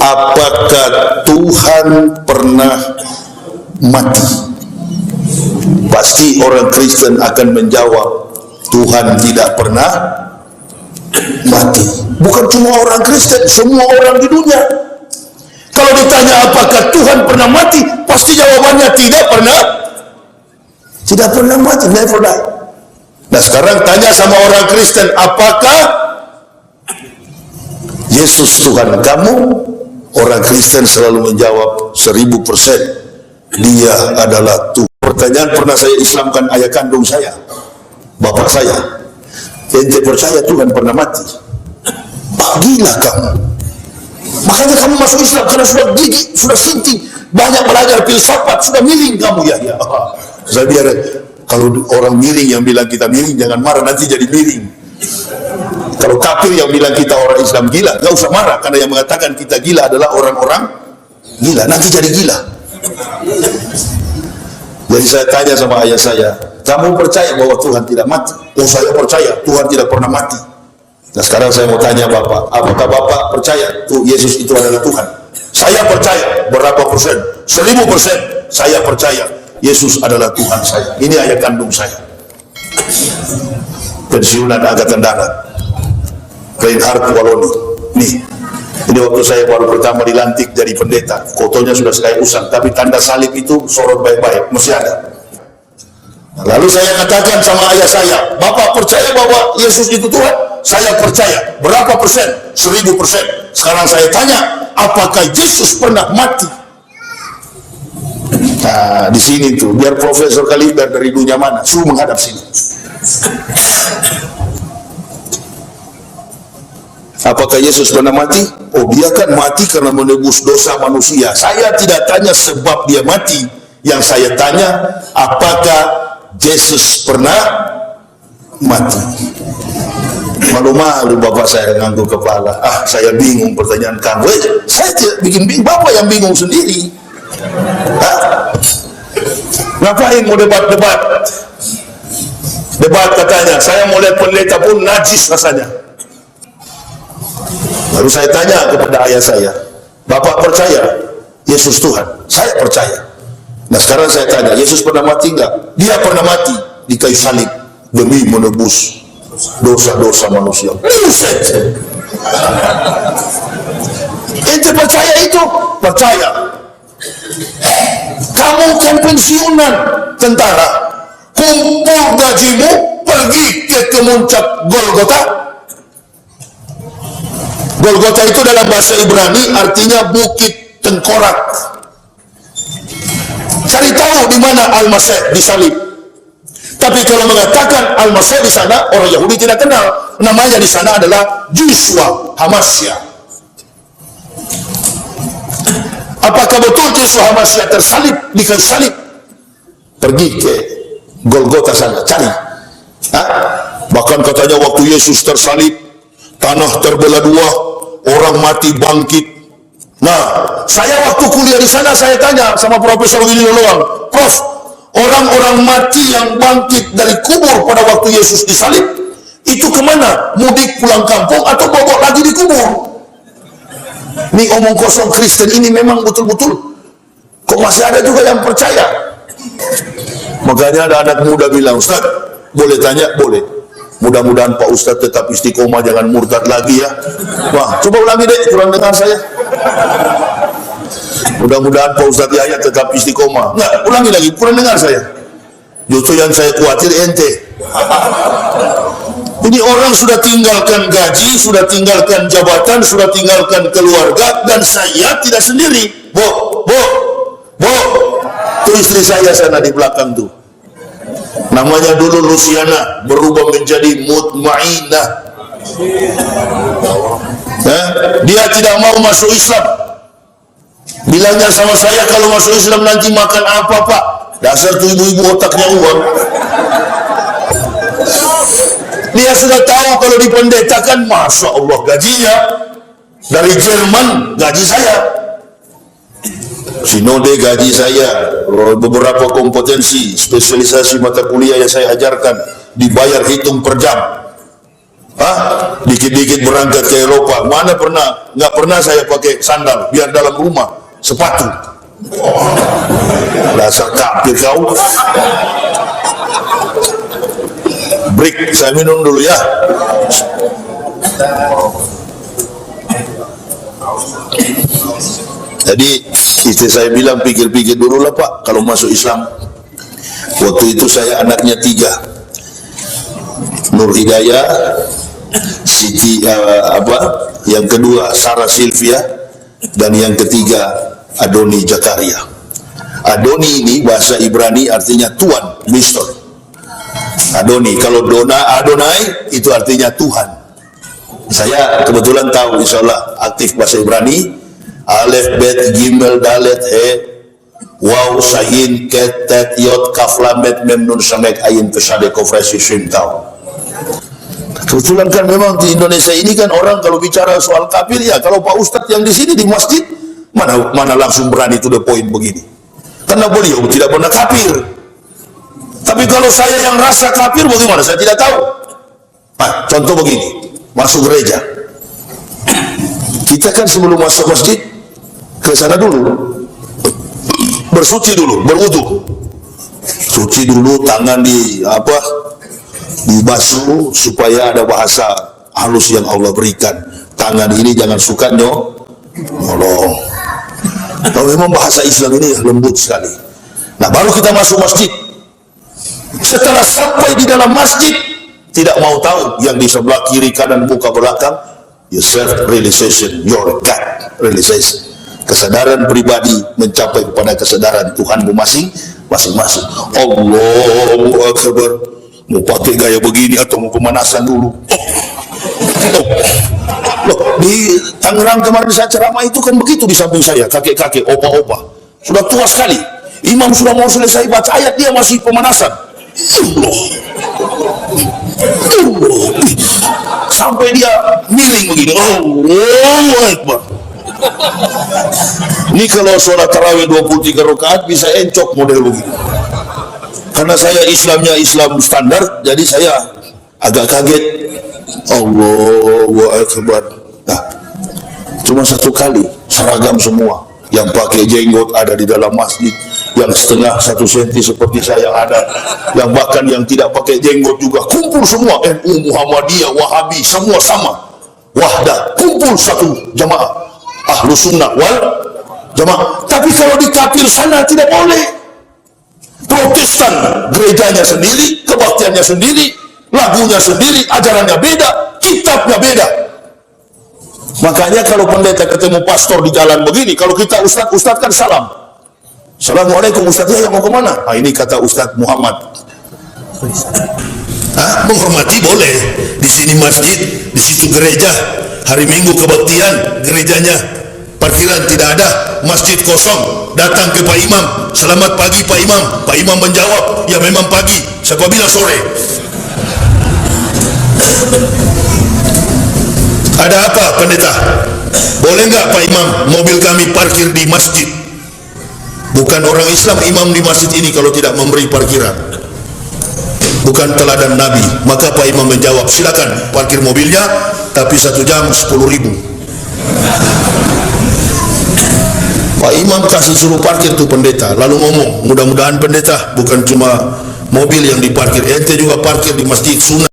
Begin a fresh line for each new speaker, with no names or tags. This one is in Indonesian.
apakah Tuhan pernah mati? Pasti orang Kristen akan menjawab, Tuhan tidak pernah mati. Bukan cuma orang Kristen, semua orang di dunia. Kalau ditanya apakah Tuhan pernah mati, pasti jawabannya tidak pernah. Tidak pernah mati, never die. Nah sekarang tanya sama orang Kristen, apakah Yesus Tuhan kamu? Orang Kristen selalu menjawab 1000%, Dia adalah Tuhan. Pertanyaan pernah saya Islamkan ayah kandung saya, bapak saya. Ente percaya Tuhan pernah mati? Gila kamu. Makanya kamu masuk Islam karena sudah gigi, sudah sinting, banyak belajar filsafat, sudah miring kamu ya. Saya biar kalau orang miring yang bilang kita miring, jangan marah, nanti jadi miring. Kalau kafir yang bilang kita orang Islam gila, gak usah marah, karena yang mengatakan kita gila adalah orang-orang gila, nanti jadi gila. Jadi saya tanya sama ayah saya, kamu percaya bahwa Tuhan tidak mati? Oh saya percaya, Tuhan tidak pernah mati. Nah sekarang saya mau tanya Bapak, apakah Bapak percaya Yesus itu adalah Tuhan? Saya percaya, berapa persen? 1000% saya percaya Yesus adalah Tuhan saya. Ini ayah kandung saya, pensiunan Angkatan Darat, Reinhard Waloni. Nih, ini waktu saya baru pertama dilantik jadi pendeta, fotonya sudah saya usang, tapi tanda salib itu sorot baik-baik, masih ada. Lalu saya katakan sama ayah saya, Bapak percaya bahwa Yesus itu Tuhan? Saya percaya. Berapa persen? 1000%. Sekarang saya tanya, apakah Yesus pernah mati? Nah, di sini tuh, biar Profesor Kaliber dari dunia mana, suruh menghadap sini. Apakah Yesus pernah mati? Oh, dia kan mati karena menebus dosa manusia. Saya tidak tanya sebab dia mati. Yang saya tanya, apakah Yesus pernah mati? Malu-malu bapak saya ngangguk kepala. Saya bingung pertanyaan kamu. Saya tidak bikin bingung, bapak yang bingung sendiri. Ngapain mau debat-debat? Debat katanya, saya mau lihat pendeta pun najis rasanya. Lalu saya tanya kepada ayah saya, Bapak percaya Yesus Tuhan? Saya percaya. Nah sekarang saya tanya, Yesus pernah mati enggak? Dia pernah mati di kayu salib demi menebus dosa-dosa manusia. Buset. Ente percaya itu? Percaya. Kamu kan pensiunan tentara, kumpul gajimu, pergi ke kemuncak Golgota. Golgota itu dalam bahasa Ibrani artinya bukit tengkorak. Cari tahu di mana Al-Masih disalib. Tapi kalau mengatakan Al-Masih di sana, orang Yahudi tidak kenal. Namanya di sana adalah Yeshua HaMashiach. Apakah betul Yeshua HaMashiach tersalib di kayu salib? Pergi ke Golgota sana, cari. Bahkan katanya waktu Yesus tersalib, tanah terbelah dua, orang mati bangkit. Nah, saya waktu kuliah di sana, saya tanya sama Profesor Willy Loloang, Prof, orang-orang mati yang bangkit dari kubur pada waktu Yesus disalib, itu kemana? Mudik pulang kampung atau bobok lagi di kubur? Ini omong kosong Kristen ini memang betul-betul. Kok masih ada juga yang percaya? Makanya ada anak muda bilang, Ustaz, boleh tanya? Boleh. Mudah-mudahan Pak Ustadz tetap istiqomah, jangan murtad lagi ya. Wah, coba ulangi deh, kurang dengar saya. Mudah-mudahan Pak Ustadz Yahya tetap istiqomah. Nggak, ulangi lagi, kurang dengar saya. Justru yang saya khawatir ente. Ini orang sudah tinggalkan gaji, sudah tinggalkan jabatan, sudah tinggalkan keluarga, dan saya tidak sendiri. Bo, itu istri saya sana di belakang tuh. Namanya dulu Luciana, berubah menjadi Mutmainah. Dia tidak mau masuk Islam. Bilangnya sama saya, kalau masuk Islam nanti makan apa Pak? Dasar tuh ibu-ibu otaknya uang. Dia sudah tahu kalau dipendetakan, Masya Allah gajinya dari Jerman, gaji saya. Sinode gaji saya, beberapa kompetensi, spesialisasi mata kuliah yang saya ajarkan, dibayar hitung per jam. Dikit-dikit berangkat ke Eropa, mana pernah, nggak pernah saya pakai sandal, biar dalam rumah, sepatu. Dasar kafir kau. Break, saya minum dulu ya. Jadi istri saya bilang, pikir-pikir dulu lah Pak, kalau masuk Islam. Waktu itu saya anaknya 3, Nur Hidayah, Siti yang kedua Sarah Sylvia, dan yang ketiga Adoni Jakaria. Adoni ini bahasa Ibrani artinya Tuhan, Mister. Adoni, kalau Adonai itu artinya Tuhan. Saya kebetulan tahu, insya Allah aktif bahasa Ibrani. Alef, Bet, Gimel, Dalet, He, Waw, Sahin, Ket, Tet, Yot, Kaf, Lamet, Mem, Nun, Samek, Ayin, Pesade, Kofresi, Shim, tahu. Kebetulan kan memang di Indonesia ini kan orang kalau bicara soal kafir, ya kalau Pak Ustadz yang di sini di masjid, mana langsung berani to the point begini. Karena beliau tidak pernah kafir. Tapi kalau saya yang rasa kafir bagaimana? Saya tidak tahu. Nah, contoh begini, masuk gereja. Kita kan sebelum masuk masjid, ke sana dulu, bersuci dulu, berwudu, suci dulu, tangan dibasuh supaya ada bahasa halus yang Allah berikan. Tangan ini jangan suka nyolong. Kalau memang bahasa Islam ini lembut sekali. Nah, baru kita masuk masjid. Setelah sampai di dalam masjid, tidak mau tahu yang di sebelah kiri, kanan, muka, belakang. Your self realization, your God realization. Kesadaran pribadi mencapai kepada kesadaran Tuhanmu masing-masing. Allahu Akbar. Mau pakai gaya begini atau mau pemanasan dulu? Loh, di Tangerang kemarin saya ceramah itu kan begitu, di samping saya kakek-kakek, opa-opa, sudah tua sekali. Imam sudah mau selesai baca ayat, dia masih pemanasan. Sampai dia miring begini. Allahu Akbar. Ini kalau sholat tarawih 23 rakaat bisa encok model begini. Karena saya Islamnya Islam standar, jadi saya agak kaget. Allahu Akbar. Nah, cuma satu kali, seragam semua. Yang pakai jenggot ada di dalam masjid, yang setengah 1 senti seperti saya ada, yang bahkan yang tidak pakai jenggot juga kumpul semua. NU, Muhammadiyah, Wahabi, semua sama. Wahdah, kumpul satu jamaah. Ahlus Sunnah wal Jamaah. Tapi kalau di kafir sana tidak boleh. Protestan gerejanya sendiri, kebaktiannya sendiri, lagunya sendiri, ajarannya beda, kitabnya beda. Makanya kalau pendeta ketemu pastor di jalan begini, kalau kita ustadz kan salam. Assalamualaikum Ustadz, ya mau kemana? Nah, ini kata Ustadz Muhammad. Menghormati boleh. Di sini masjid, di situ gereja. Hari Minggu kebaktian, gerejanya parkiran tidak ada, masjid kosong. Datang ke Pak Imam, selamat pagi Pak Imam. Pak Imam menjawab, ya memang pagi. Siapa bilang sore? Ada apa pendeta? Boleh nggak Pak Imam mobil kami parkir di masjid? Bukan orang Islam imam di masjid ini kalau tidak memberi parkiran. Bukan teladan Nabi. Maka Pak Imam menjawab, silakan parkir mobilnya, tapi 1 jam 10.000. Pak Imam kasih suruh parkir tuh pendeta, lalu ngomong, mudah-mudahan pendeta bukan cuma mobil yang diparkir, ente juga parkir di masjid sunnah.